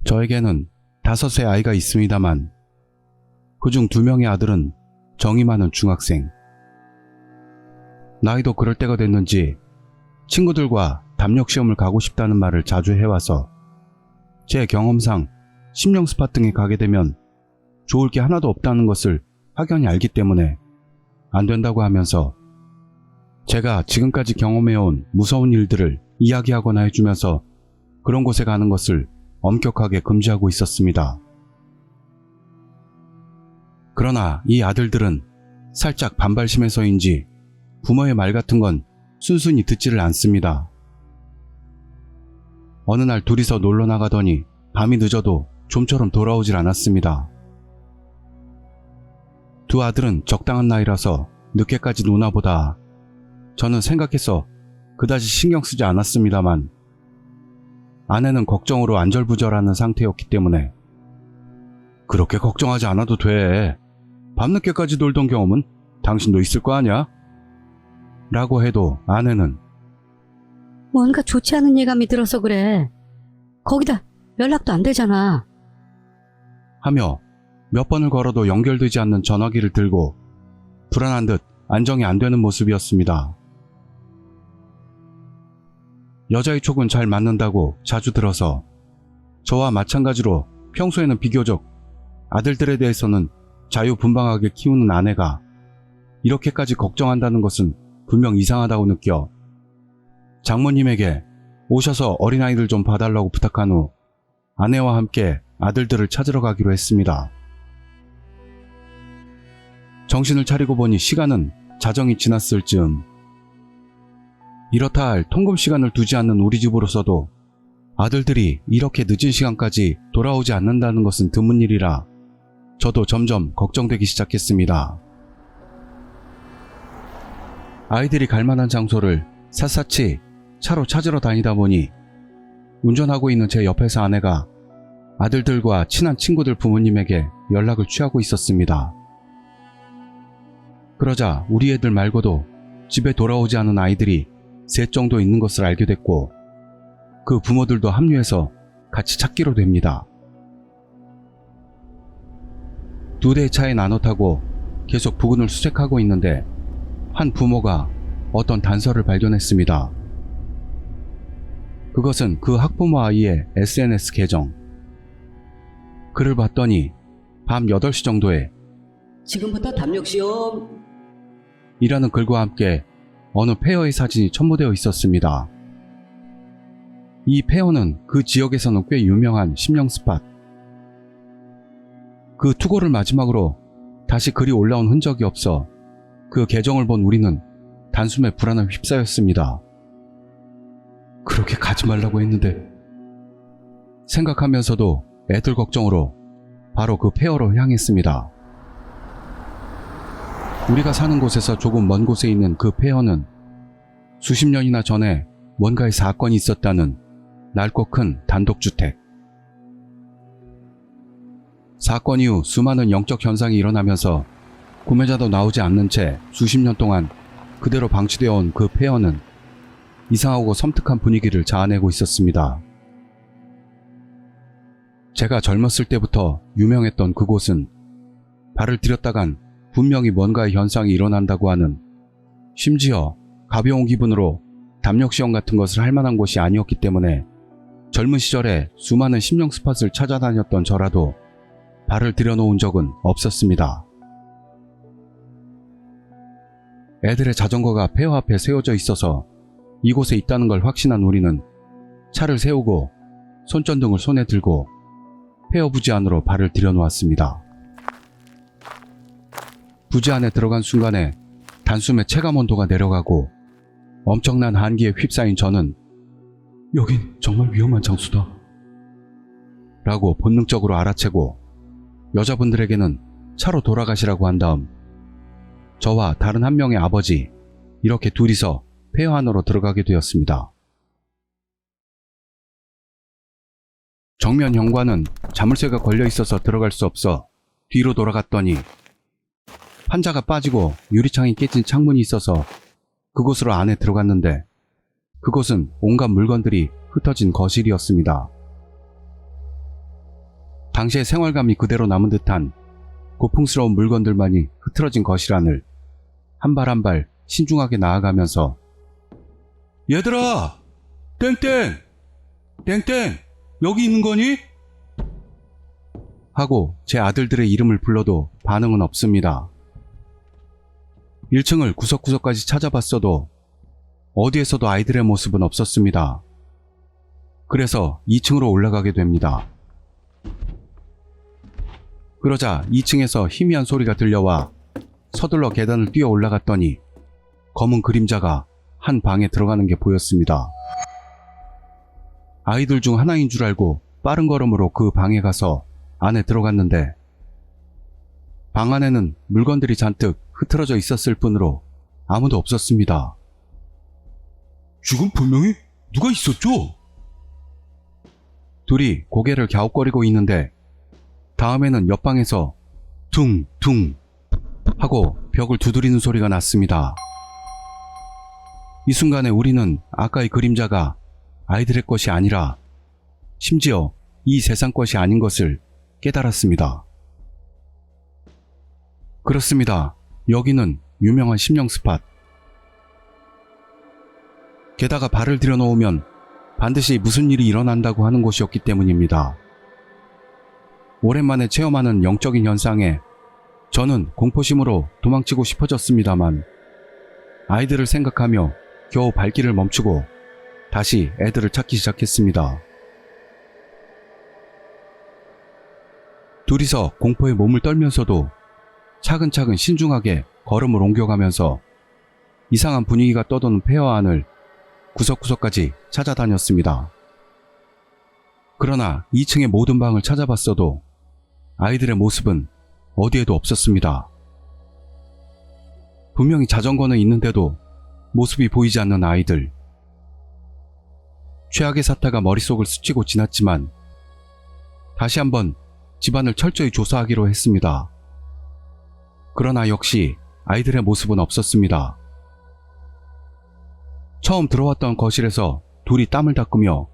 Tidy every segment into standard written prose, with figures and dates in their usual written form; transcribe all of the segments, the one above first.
저에게는 5의 아이가 있습니다만 그중 2명의 아들은 정이 많은 중학생. 나이도 그럴 때가 됐는지 친구들과 담력시험을 가고 싶다는 말을 자주 해와서 제 경험상 심령 스팟 등에 가게 되면 좋을 게 하나도 없다는 것을 확연히 알기 때문에 안 된다고 하면서 제가 지금까지 경험해온 무서운 일들을 이야기하거나 해주면서 그런 곳에 가는 것을 엄격하게 금지하고 있었습니다. 그러나 이 아들들은 살짝 반발심에서인지 부모의 말 같은 건 순순히 듣지를 않습니다. 어느 날 둘이서 놀러 나가더니 밤이 늦어도 좀처럼 돌아오질 않았습니다. 2 아들은 적당한 나이라서 늦게까지 노나 보다 저는 생각해서 그다지 신경 쓰지 않았습니다만 아내는 걱정으로 안절부절하는 상태였기 때문에 그렇게 걱정하지 않아도 돼. 밤늦게까지 놀던 경험은 당신도 있을 거 아냐? 라고 해도 아내는 뭔가 좋지 않은 예감이 들어서 그래. 거기다 연락도 안 되잖아. 하며 몇 번을 걸어도 연결되지 않는 전화기를 들고 불안한 듯 안정이 안 되는 모습이었습니다. 여자의 촉은 잘 맞는다고 자주 들어서 저와 마찬가지로 평소에는 비교적 아들들에 대해서는 자유분방하게 키우는 아내가 이렇게까지 걱정한다는 것은 분명 이상하다고 느껴 장모님에게 오셔서 어린아이들 좀 봐달라고 부탁한 후 아내와 함께 아들들을 찾으러 가기로 했습니다. 정신을 차리고 보니 시간은 자정이 지났을 즈음. 이렇다 할 통금 시간을 두지 않는 우리 집으로서도 아들들이 이렇게 늦은 시간까지 돌아오지 않는다는 것은 드문 일이라 저도 점점 걱정되기 시작했습니다. 아이들이 갈 만한 장소를 샅샅이 차로 찾으러 다니다 보니 운전하고 있는 제 옆에서 아내가 아들들과 친한 친구들 부모님에게 연락을 취하고 있었습니다. 그러자 우리 애들 말고도 집에 돌아오지 않은 아이들이 3 정도 있는 것을 알게 됐고 그 부모들도 합류해서 같이 찾기로 됩니다. 2대의 차에 나눠 타고 계속 부근을 수색하고 있는데 한 부모가 어떤 단서를 발견했습니다. 그것은 그 학부모 아이의 SNS 계정. 글을 봤더니 밤 8시 정도에 지금부터 담력시험. 이라는 글과 함께 어느 폐허의 사진이 첨부되어 있었습니다. 이 폐허는 그 지역에서는 꽤 유명한 심령 스팟. 그 투고를 마지막으로 다시 글이 올라온 흔적이 없어 그 계정을 본 우리는 단숨에 불안에 휩싸였습니다. 그렇게 가지 말라고 했는데 생각하면서도 애들 걱정으로 바로 그 폐허로 향했습니다. 우리가 사는 곳에서 조금 먼 곳에 있는 그 폐허는 수십 년이나 전에 뭔가의 사건이 있었다는 넓고 큰 단독주택. 사건 이후 수많은 영적 현상이 일어나면서 구매자도 나오지 않는 채 수십 년 동안 그대로 방치되어 온 그 폐허는 이상하고 섬뜩한 분위기를 자아내고 있었습니다. 제가 젊었을 때부터 유명했던 그곳은 발을 들였다간 분명히 뭔가의 현상이 일어난다고 하는, 심지어 가벼운 기분으로 담력시험 같은 것을 할 만한 곳이 아니었기 때문에 젊은 시절에 수많은 심령 스팟을 찾아다녔던 저라도 발을 들여놓은 적은 없었습니다. 애들의 자전거가 폐허 앞에 세워져 있어서 이곳에 있다는 걸 확신한 우리는 차를 세우고 손전등을 손에 들고 폐허 부지 안으로 발을 들여놓았습니다. 부지 안에 들어간 순간에 단숨에 체감 온도가 내려가고 엄청난 한기에 휩싸인 저는 여긴 정말 위험한 장소다 라고 본능적으로 알아채고 여자분들에게는 차로 돌아가시라고 한 다음 저와 다른 한 명의 아버지, 이렇게 둘이서 폐허 안으로 들어가게 되었습니다. 정면 현관은 자물쇠가 걸려 있어서 들어갈 수 없어 뒤로 돌아갔더니 판자가 빠지고 유리창이 깨진 창문이 있어서 그곳으로 안에 들어갔는데 그곳은 온갖 물건들이 흩어진 거실이었습니다. 당시의 생활감이 그대로 남은 듯한 고풍스러운 물건들만이 흐트러진 거실 안을 한 발 한 발 신중하게 나아가면서 얘들아! 땡땡! 땡땡! 여기 있는 거니? 하고 제 아들들의 이름을 불러도 반응은 없습니다. 1층을 구석구석까지 찾아봤어도 어디에서도 아이들의 모습은 없었습니다. 그래서 2층으로 올라가게 됩니다. 그러자 2층에서 희미한 소리가 들려와 서둘러 계단을 뛰어 올라갔더니 검은 그림자가 한 방에 들어가는 게 보였습니다. 아이들 중 하나인 줄 알고 빠른 걸음으로 그 방에 가서 안에 들어갔는데 방 안에는 물건들이 잔뜩 흐트러져 있었을 뿐으로 아무도 없었습니다. 지금 분명히 누가 있었죠? 둘이 고개를 갸웃거리고 있는데 다음에는 옆방에서 퉁퉁 하고 벽을 두드리는 소리가 났습니다. 이 순간에 우리는 아까의 그림자가 아이들의 것이 아니라 심지어 이 세상 것이 아닌 것을 깨달았습니다. 그렇습니다. 여기는 유명한 심령 스팟. 게다가 발을 들여놓으면 반드시 무슨 일이 일어난다고 하는 곳이었기 때문입니다. 오랜만에 체험하는 영적인 현상에 저는 공포심으로 도망치고 싶어졌습니다만 아이들을 생각하며 겨우 발길을 멈추고 다시 애들을 찾기 시작했습니다. 둘이서 공포에 몸을 떨면서도 차근차근 신중하게 걸음을 옮겨가면서 이상한 분위기가 떠도는 폐허 안을 구석구석까지 찾아다녔습니다. 그러나 2층의 모든 방을 찾아봤어도 아이들의 모습은 어디에도 없었습니다. 분명히 자전거는 있는데도 모습이 보이지 않는 아이들. 최악의 사태가 머릿속을 스치고 지났지만 다시 한번 집안을 철저히 조사하기로 했습니다. 그러나 역시 아이들의 모습은 없었습니다. 처음 들어왔던 거실에서 둘이 땀을 닦으며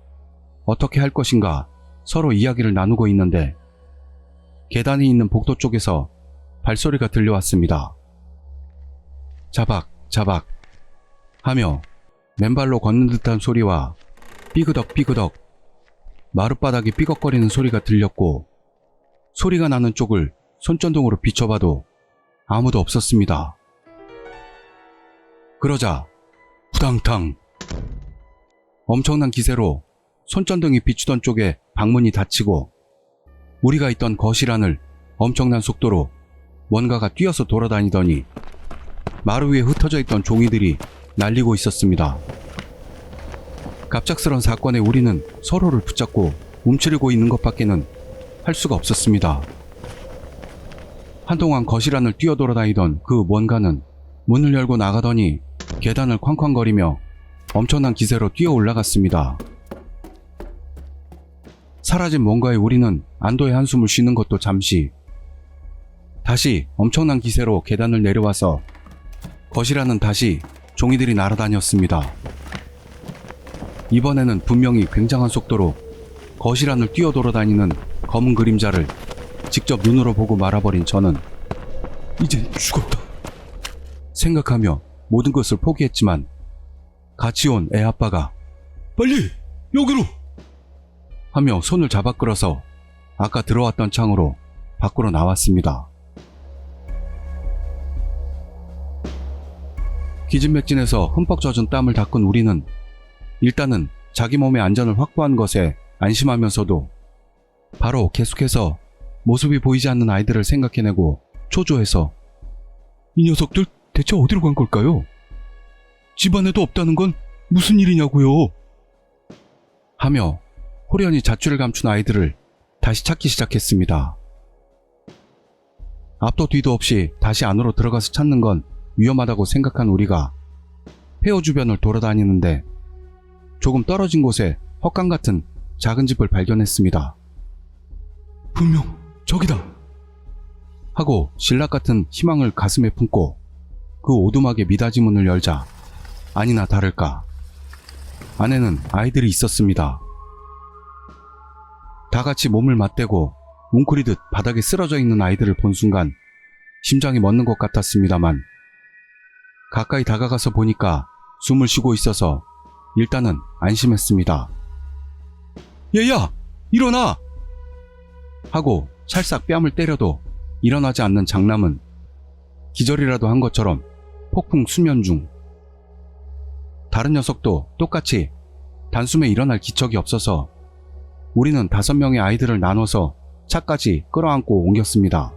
어떻게 할 것인가 서로 이야기를 나누고 있는데 계단이 있는 복도 쪽에서 발소리가 들려왔습니다. 자박 자박 하며 맨발로 걷는 듯한 소리와 삐그덕 삐그덕 마룻바닥이 삐걱거리는 소리가 들렸고 소리가 나는 쪽을 손전등으로 비춰봐도 아무도 없었습니다. 그러자 후당탕 엄청난 기세로 손전등이 비추던 쪽에 방문이 닫히고 우리가 있던 거실 안을 엄청난 속도로 뭔가가 뛰어서 돌아다니더니 마루 위에 흩어져 있던 종이들이 날리고 있었습니다. 갑작스런 사건에 우리는 서로를 붙잡고 움츠리고 있는 것밖에는 할 수가 없었습니다. 한동안 거실 안을 뛰어돌아다니던 그 뭔가는 문을 열고 나가더니 계단을 쾅쾅거리며 엄청난 기세로 뛰어 올라갔습니다. 사라진 뭔가에 우리는 안도의 한숨을 쉬는 것도 잠시. 다시 엄청난 기세로 계단을 내려와서 거실 안은 다시 종이들이 날아다녔습니다. 이번에는 분명히 굉장한 속도로 거실 안을 뛰어돌아다니는 검은 그림자를 직접 눈으로 보고 말아버린 저는 이제 죽었다 생각하며 모든 것을 포기했지만 같이 온 애 아빠가 빨리 여기로 하며 손을 잡아 끌어서 아까 들어왔던 창으로 밖으로 나왔습니다. 기진맥진해서 흠뻑 젖은 땀을 닦은 우리는 일단은 자기 몸의 안전을 확보한 것에 안심하면서도 바로 계속해서 모습이 보이지 않는 아이들을 생각해내고 초조해서 이 녀석들 대체 어디로 간 걸까요? 집안에도 없다는 건 무슨 일이냐고요? 하며 호련히 자취를 감춘 아이들을 다시 찾기 시작했습니다. 앞도 뒤도 없이 다시 안으로 들어가서 찾는 건 위험하다고 생각한 우리가 폐허 주변을 돌아다니는데 조금 떨어진 곳에 헛강 같은 작은 집을 발견했습니다. 분명 저기다 하고 신락 같은 희망을 가슴에 품고 그 오두막의 미닫이 문을 열자 아니나 다를까 안에는 아이들이 있었습니다. 다 같이 몸을 맞대고 웅크리듯 바닥에 쓰러져 있는 아이들을 본 순간 심장이 멎는 것 같았습니다만 가까이 다가가서 보니까 숨을 쉬고 있어서 일단은 안심했습니다. 얘야, 일어나! 하고 찰싹 뺨을 때려도 일어나지 않는 장남은 기절이라도 한 것처럼 폭풍 수면 중. 다른 녀석도 똑같이 단숨에 일어날 기척이 없어서 우리는 5명의 아이들을 나눠서 차까지 끌어안고 옮겼습니다.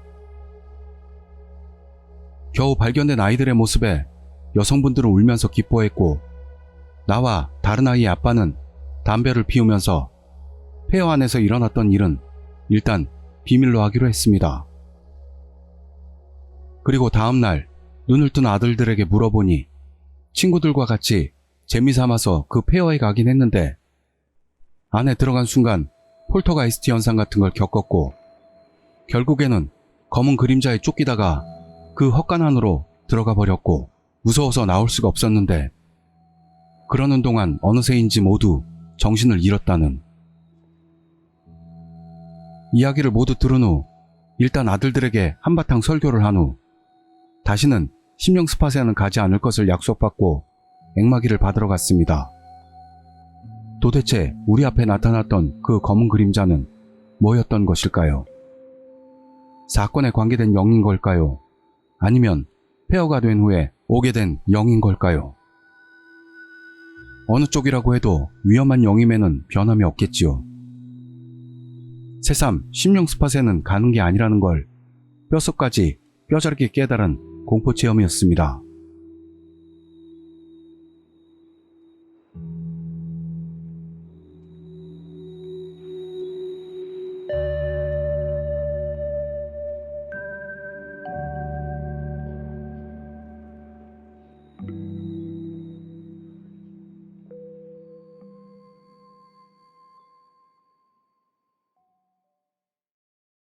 겨우 발견된 아이들의 모습에 여성분들은 울면서 기뻐했고 나와 다른 아이의 아빠는 담배를 피우면서 폐허 안에서 일어났던 일은 일단 비밀로 하기로 했습니다. 그리고 다음날 눈을 뜬 아들들에게 물어보니 친구들과 같이 재미삼아서 그 폐허에 가긴 했는데 안에 들어간 순간 폴터가이스트 현상 같은 걸 겪었고 결국에는 검은 그림자에 쫓기다가 그 헛간 안으로 들어가 버렸고 무서워서 나올 수가 없었는데 그러는 동안 어느새인지 모두 정신을 잃었다는. 이야기를 모두 들은 후 일단 아들들에게 한바탕 설교를 한 후 다시는 심령 스팟에는 가지 않을 것을 약속받고 앵마기를 받으러 갔습니다. 도대체 우리 앞에 나타났던 그 검은 그림자는 뭐였던 것일까요? 사건에 관계된 영인 걸까요? 아니면 폐허가 된 후에 오게 된 영인 걸까요? 어느 쪽이라고 해도 위험한 영임에는 변함이 없겠지요. 새삼 심령 스팟에는 가는 게 아니라는 걸 뼛속까지 뼈저리게 깨달은 공포 체험이었습니다.